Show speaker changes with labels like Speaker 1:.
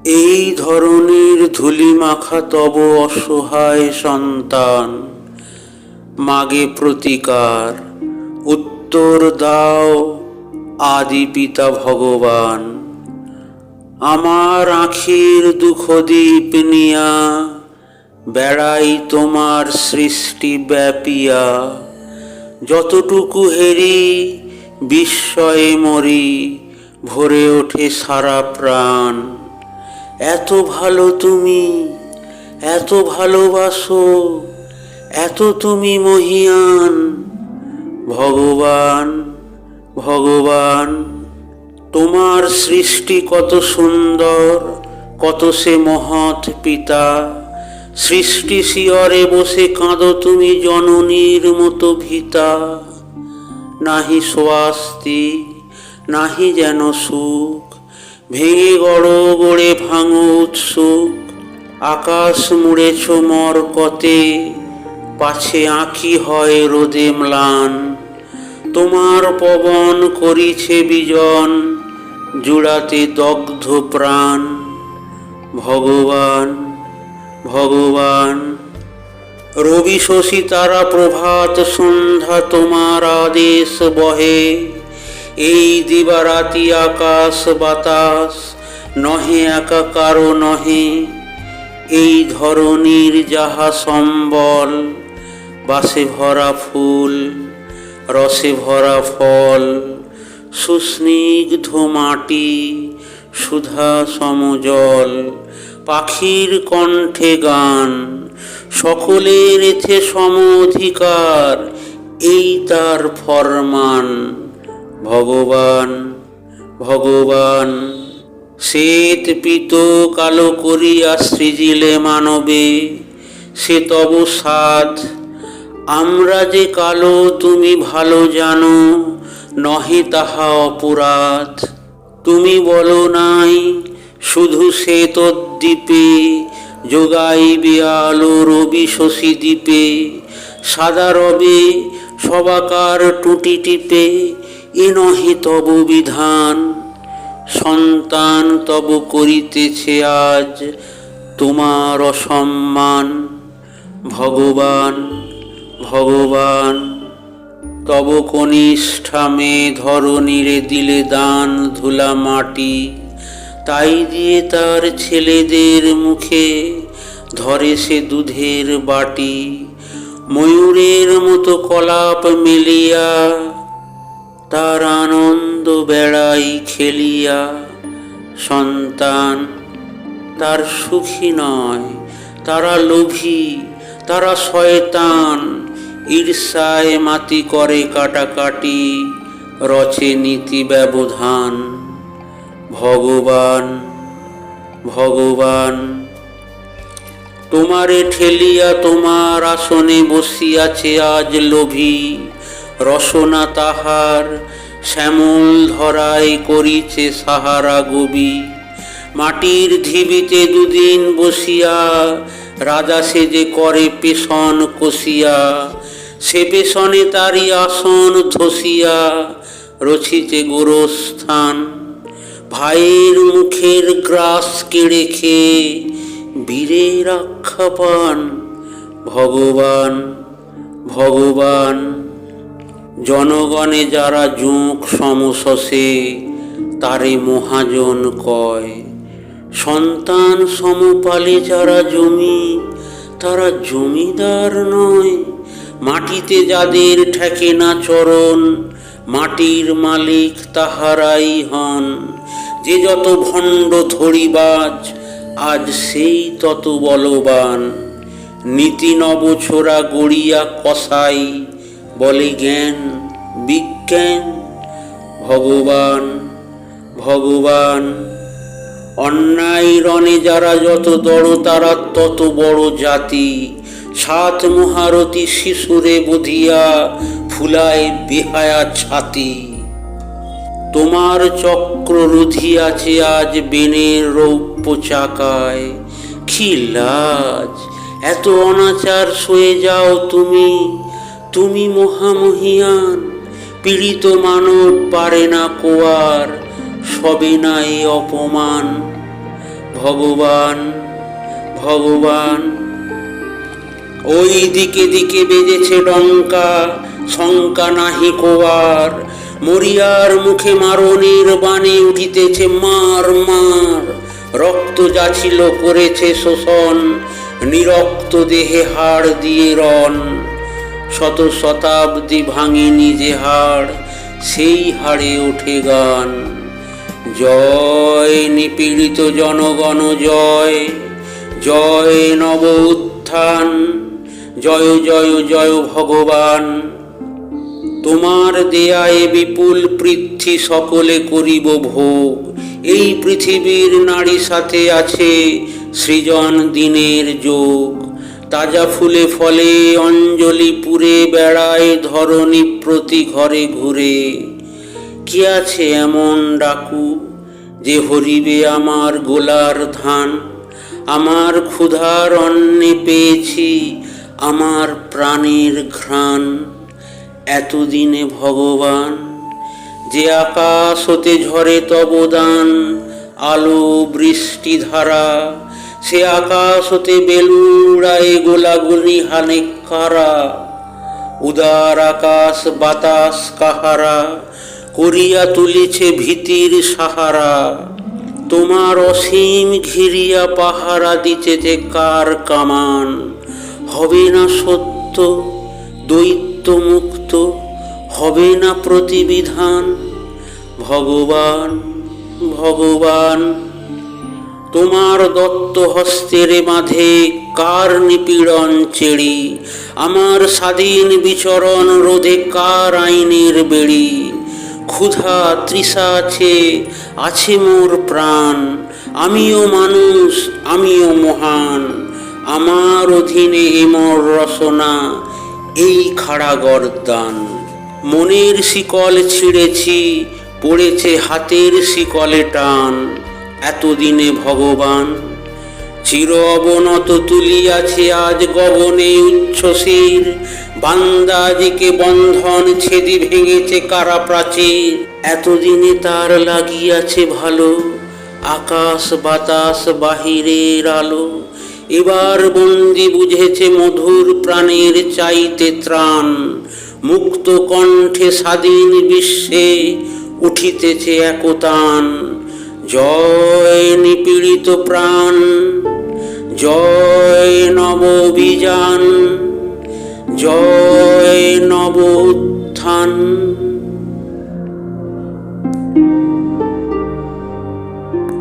Speaker 1: এই ধরনের ধূলিমাখা তব অসহায় সন্তান, মাগে প্রতিকার উত্তর দাও আদি পিতা ভগবান। আমার আঁখির দুঃখদীপ নিয়া বেড়াই তোমার সৃষ্টি ব্যাপিয়া, যতটুকু হেরি বিস্ময়ে মরি, ভরে ওঠে সারা প্রাণ। এত ভালো তুমি, এত ভালোবাসো, এত তুমি মহিয়ান। ভগবান ভগবান, তোমার সৃষ্টি কত সুন্দর, কত সে মহৎ পিতা। সৃষ্টি শিয়রে বসে কাঁদো তুমি জননীর মতো ভীতা। নাহি স্বাস্তি, নাহি যেন সুখ, ভেঙে গড় গড়ে ভাঙো উৎসুক। আকাশ মুড়েছ মরকতে, পাছে আঁখি হয় রোদে ম্লান। তোমার পবন করিছে বিজন, জুড়াতে দগ্ধ প্রাণ। ভগবান ভগবান, রবি শশী তারা প্রভাত সন্ধ্যা তোমার আদেশ বহে। এই দিবারাতি আকাশ বাতাস নহে একাকারও নহে। এই ধরনীর যাহা সম্বল, বাসে ভরা ফুল, রসে ভরা ফল, সুস্নিগ্ধ মাটি, সুধা সমজল, পাখির কণ্ঠে গান, সকলের এথে সম অধিকার, এই তার ফরমান। ভগবান ভগবান, শ্বেত পীত কালো করিয়া সৃজিলে মানবে, সে তব সাধ। আমরা যে কালো তুমি ভালো জানো, নহে তাহা অপরাধ। তুমি বলো নাই শুধু শ্বেতদ্বীপে, যোগাইবে আলো রবি শশী দ্বীপে। সাদা রবে সবাকার টুটি টিপে, এ নহে তব বিধান। সন্তান তব করিতেছে আজ তোমার অসম্মান। ভগবান ভগবান, তব কনিষ্ঠা মেয়ে ধরণীরে দিলে দান ধুলা মাটি। তাই দিয়ে তার ছেলেদের মুখে ধরে সে দুধের বাটি। ময়ূরের মতো কলাপ মেলিয়া, তার আনন্দ বেড়াই খেলিয়া। সন্তান তার সুখী নয়, তারা লোভী, তারা শয়তান। ঈর্ষায় মাতি করে কাটাকাটি, রচে নীতি ব্যবধান। ভগবান ভগবান, তোমারে ঠেলিয়া তোমার আসনে বসিয়াছে আজ লোভী। রসনা তাহার শ্যামল ধরায় করিছে সাহারা গবি। মাটির ঢিবিতে দুদিন বসিয়া, রাজা সেজে করে পেশন কষিয়া। সে পেশনে তারি আসন ধসিয়া, রচিছে গোরস্থান। ভাইয়ের মুখের গ্রাস কেড়ে খেয়ে বীরের আখ্যা পান। ভগবান ভগবান, জনগণে যারা জোঁক সমশসে, তারে মহাজন কয়। সন্তান সমপালে যারা জমি, তারা জমিদার নয়। মাটিতে যাদের ঠেকে না চরণ, মাটির মালিক তাহারাই হন। যে যত ভণ্ড ধড়িবাজ, আজ সেই তত বলবান। নীতি নবছোড়া গড়িয়া কসাই, বলে জ্ঞান বিজ্ঞান। ভগবান ভগবান, অন্যায় রণে যারা যত দড়, তারা তত বড় জাতি। সাত মহারথী শিশুরে বধিয়া, ফুলায় বেহায়া ছাতি। তোমার চক্র রুধিয়াছে আজ বেনের রৌপ্য চাকায়। কি লাজ, এত অনাচার সয়ে যাও তুমি। তুমি মহামহিয়ান, পীড়িত মানব পারে না কোয়ার, সবে না এ অপমান। ভগবান ভগবান। ওই দিকে দিকে বেজেছে ডঙ্কা, শঙ্কা নাহি কোয়ার, মরিয়ার মুখে মারণের বাণে উঠিতেছে মার মার। রক্ত যাছিল করেছে শোষণ, নিরক্ত দেহে হাড় দিয়ে রণ। শত শতাব্দী ভাঙেনি যে হাড়, সেই হাড়ে ওঠে গান। জয় নিপীড়িত জনগণ জয়, জয় নব উত্থান, জয় জয় জয় ভগবান। তোমার দেয়ায় বিপুল পৃথ্বী সকলে করিব ভোগ। এই পৃথিবীর নারী সাথে আছে সৃজন দিনের যোগ। তাজা ফুলে ফলে অঞ্জলি পুরে বেড়ায় ধরণী প্রতি ঘরে ঘুরে। কি আছে এমন ডাকু যে হরিবে আমার গোলার ধান? আমার ক্ষুধার অন্নে পেয়েছি আমার প্রাণের ঘ্রাণ। এতদিনে ভগবান যে আকাশ হতে ঝরে তব দান, আলো বৃষ্টি ধারা, সে আকাশ হতে বেলুন উড়ায় গোলাগুলি হানে কারা? উদার আকাশ বাতাস কাহারা করিয়া তুলিছে ভীতির সাহারা? তোমার অসীম ঘিরিয়া পাহারা দিতেছে কার কামান? হবে না সত্য দৈত্য মুক্ত, হবে না প্রতিবিধান? ভগবান ভগবান, তোমার দত্ত হস্তের মাঝে কার নিপীড়ন চেড়ি? আমার স্বাধীন বিচরণ রোধে কার আইনের বেড়ি? ক্ষুধা তৃষা আছে, আছে মোর প্রাণ, আমিও মানুষ, আমিও মহান। আমার অধীনে এমর রসনা, এই খাড়া গর্দান। মনের শিকল ছিঁড়েছি, পড়েছে হাতের শিকলে টান। এতদিনে ভগবান চির অবনত তুলিয়াছে আজ গগনে উচ্ছ্বসির। বান্দাজিকে বন্ধন ছেদি ভেঙেছে কারা প্রাচীর। এতদিনে তার লাগিয়াছে ভালো, আকাশ বাতাস বাহিরের আলো। এবার বন্দি বুঝেছে মধুর প্রাণের চাইতে ত্রাণ। মুক্ত কণ্ঠে স্বাধীন বিশ্বে উঠিতেছে একতান। জয় নিপীড়িত প্রাণ, জয় নব অভিযান, জয় নব উত্থান।